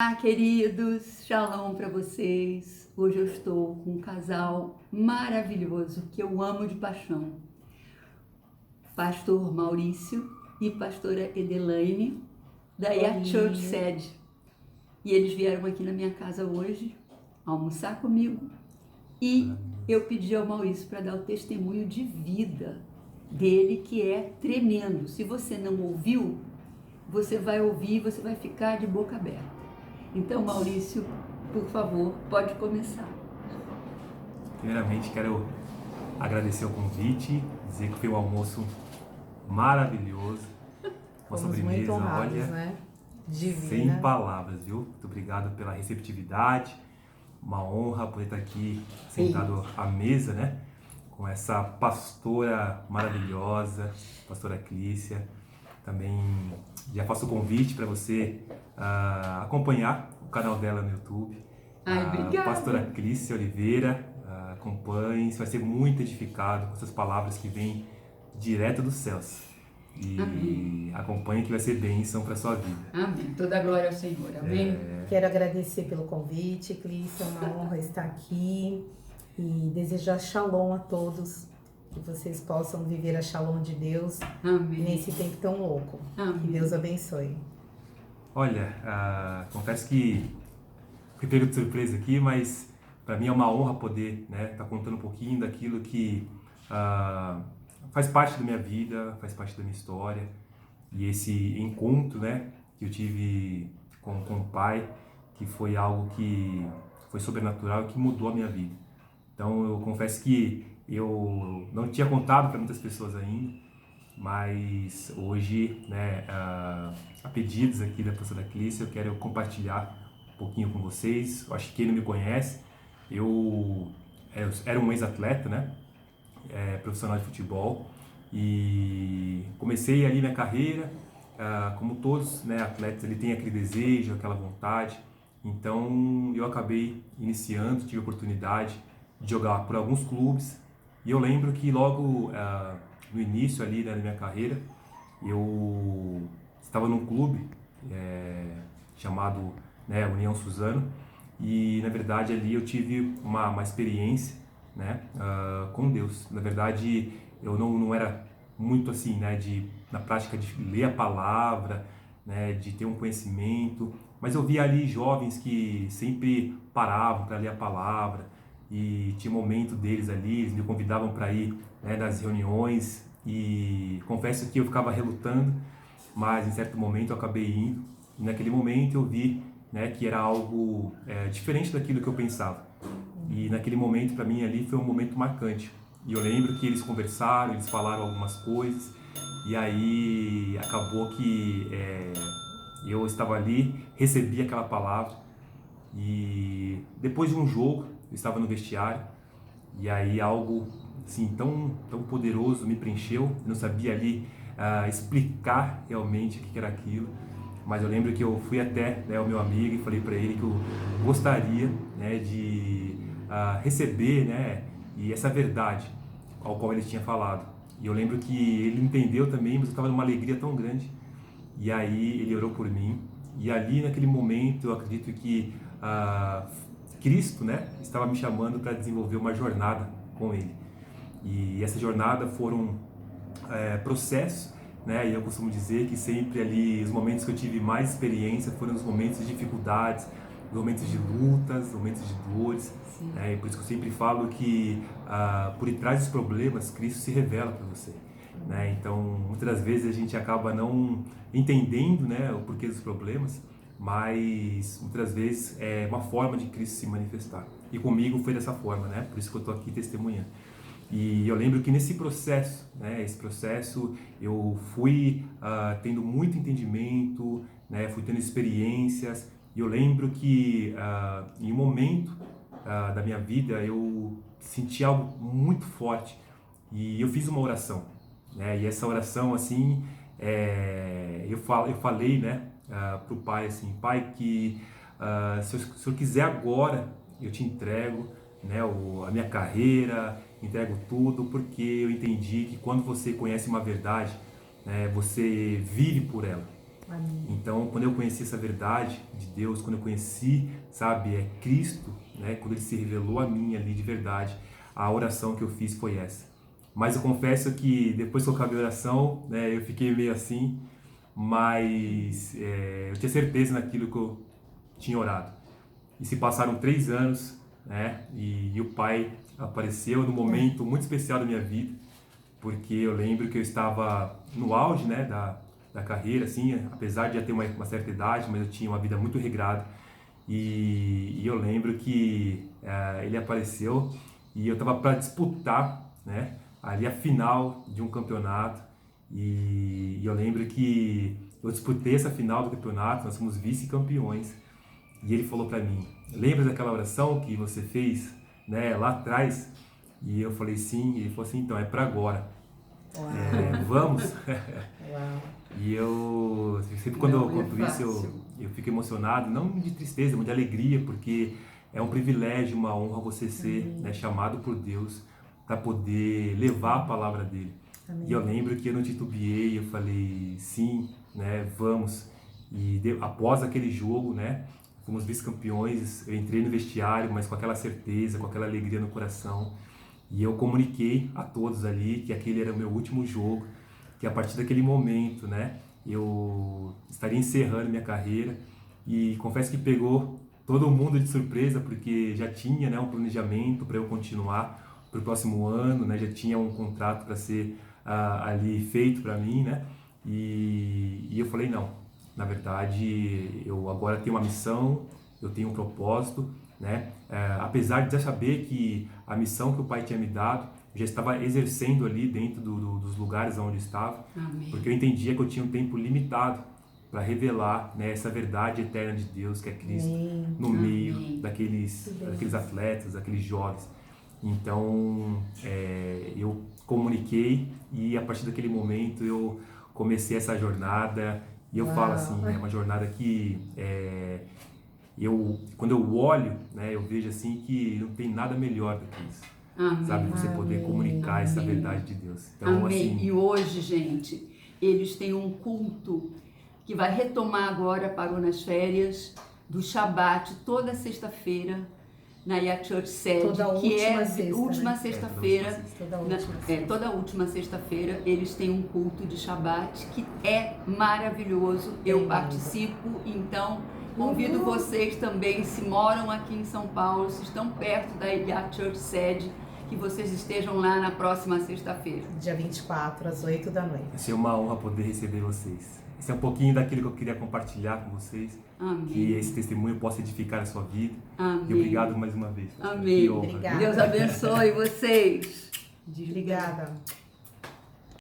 Olá, queridos, shalom para vocês. Hoje eu estou com um casal maravilhoso que eu amo de paixão. Pastor Maurício e pastora Edelaine, da Yah Church Sede. E eles vieram aqui na minha casa hoje almoçar comigo e eu pedi ao Maurício para dar o testemunho de vida dele, que é tremendo. Se você não ouviu, você vai ouvir e você vai ficar de boca aberta. Então, Maurício, por favor, pode começar. Primeiramente, quero agradecer o convite, dizer que foi um almoço maravilhoso, uma sobremesa, muito honrados, olha, né? Divina. Sem palavras, viu? Muito obrigado pela receptividade, uma honra poder estar aqui sentado à mesa, né? Com essa pastora maravilhosa, pastora Clícia. Também já faço o convite para você acompanhar o canal dela no YouTube. Obrigada. Pastora Clícia Oliveira, acompanhe, você vai ser muito edificado com essas palavras que vêm direto dos céus. E Amém. Acompanhe, que vai ser bênção para a sua vida. Amém. Toda a glória ao Senhor. Amém. Quero agradecer pelo convite, Clícia, é uma honra estar aqui e desejar shalom a todos, que vocês possam viver a shalom de Deus. Amém. Nesse tempo tão louco. Amém. Que Deus abençoe. Olha, confesso que fui pego de surpresa aqui, mas para mim é uma honra poder estar contando um pouquinho daquilo que faz parte da minha vida, faz parte da minha história. E esse encontro que eu tive com o Pai, que foi algo que foi sobrenatural e que mudou a minha vida. Então eu confesso que eu não tinha contado para muitas pessoas ainda, mas hoje, a pedidos aqui da pastora Clícia, eu quero compartilhar um pouquinho com vocês. Eu acho que quem não me conhece, eu era um ex-atleta, profissional de futebol, e comecei ali minha carreira, como todos atletas, ele tem aquele desejo, aquela vontade. Então eu acabei iniciando, tive a oportunidade de jogar por alguns clubes, e eu lembro que logo no início ali da minha carreira, eu estava num clube chamado União Suzano, e na verdade ali eu tive uma experiência com Deus. Na verdade eu não era muito assim, na prática de ler a palavra, de ter um conhecimento, mas eu via ali jovens que sempre paravam para ler a palavra, e tinha um momento deles ali, eles me convidavam para ir nas reuniões, e confesso que eu ficava relutando, mas em certo momento eu acabei indo, e naquele momento eu vi que era algo diferente daquilo que eu pensava. E naquele momento, para mim, ali foi um momento marcante. E eu lembro que eles conversaram, eles falaram algumas coisas, e aí acabou que eu estava ali, recebi aquela palavra, e depois de um jogo, eu estava no vestiário, e aí algo assim, tão poderoso me preencheu. Eu não sabia ali explicar realmente o que era aquilo, mas eu lembro que eu fui até o meu amigo e falei para ele que eu gostaria de receber e essa verdade ao qual ele tinha falado. E eu lembro que ele entendeu também, mas eu estava numa alegria tão grande. E aí ele orou por mim, e ali naquele momento eu acredito que Cristo estava me chamando para desenvolver uma jornada com ele. E essa jornada foram processos, e eu costumo dizer que sempre ali os momentos que eu tive mais experiência foram os momentos de dificuldades, os momentos de lutas, os momentos de dores. E por isso que eu sempre falo que por trás dos problemas Cristo se revela para você. Então muitas das vezes a gente acaba não entendendo o porquê dos problemas, mas muitas das vezes é uma forma de Cristo se manifestar. E comigo foi dessa forma, por isso que eu estou aqui testemunhando. E eu lembro que nesse processo, esse processo, eu fui tendo muito entendimento, fui tendo experiências, e eu lembro que em um momento da minha vida eu senti algo muito forte, e eu fiz uma oração, e essa oração assim, eu falei para o Pai assim: Pai, que se o Senhor quiser agora, eu te entrego a minha carreira, entrego tudo, porque eu entendi que quando você conhece uma verdade, você vive por ela. Amém. Então, quando eu conheci essa verdade de Deus, quando eu conheci, sabe, Cristo, né, quando Ele se revelou a mim ali de verdade, a oração que eu fiz foi essa. Mas eu confesso que depois que eu acabei a oração, né, eu fiquei meio assim, mas eu tinha certeza naquilo que eu tinha orado. E se passaram 3 anos, né, e o Pai apareceu num momento muito especial da minha vida, porque eu lembro que eu estava no auge, né, da carreira, assim, apesar de já ter uma certa idade, mas eu tinha uma vida muito regrada. E eu lembro que ele apareceu e eu estava para disputar, né, ali a final de um campeonato. E eu lembro que eu disputei essa final do campeonato, nós fomos vice-campeões. E ele falou para mim: lembra daquela oração que você fez, né, lá atrás? E eu falei sim. E ele falou assim: então é para agora. Vamos. Uau. E eu sempre quando eu Não é conto isso fácil. eu fico emocionado, não de tristeza, mas de alegria, porque é um privilégio, uma honra você ser, né, chamado por Deus para poder levar a palavra dele. Amém. E eu lembro que eu não titubeei, eu falei sim, né, vamos. E após aquele jogo, né, fomos vice-campeões, eu entrei no vestiário, mas com aquela certeza, com aquela alegria no coração. E eu comuniquei a todos ali que aquele era o meu último jogo, que a partir daquele momento, né, eu estaria encerrando minha carreira. E confesso que pegou todo mundo de surpresa, porque já tinha, né, um planejamento para eu continuar para o próximo ano, né, já tinha um contrato para ser ali feito para mim, né, e eu falei não, na verdade eu agora tenho uma missão, eu tenho um propósito, né, apesar de já saber que a missão que o Pai tinha me dado, eu já estava exercendo ali dentro dos lugares onde eu estava, Amém. porque eu entendia que eu tinha um tempo limitado para revelar, né, essa verdade eterna de Deus, que é Cristo, Amém. no Amém. meio daqueles atletas, daqueles jovens. Então, eu comuniquei e a partir daquele momento eu comecei essa jornada. E eu falo assim, é uma jornada que quando eu olho, né, eu vejo assim que não tem nada melhor do que isso. Amém. Sabe, você poder comunicar essa Amém. verdade de Deus. Então, Amém. assim, E hoje, gente, eles têm um culto que vai retomar agora, parou nas férias, do Shabat, toda sexta-feira, na Yacht Church Sede, Toda que última é sexta, última né? sexta-feira. Toda última sexta. Toda última sexta-feira eles têm um culto de Shabat que é maravilhoso. Eu participo, então convido vocês também, se moram aqui em São Paulo, se estão perto da Yacht Church Sede, que vocês estejam lá na próxima sexta-feira. Dia 24, às 8 da noite. vai ser uma honra poder receber vocês. Esse é um pouquinho daquilo que eu queria compartilhar com vocês. Amém. Que esse testemunho possa edificar a sua vida. Amém. E obrigado mais uma vez. Amém. Que honra. Obrigada. Deus abençoe vocês. Obrigada.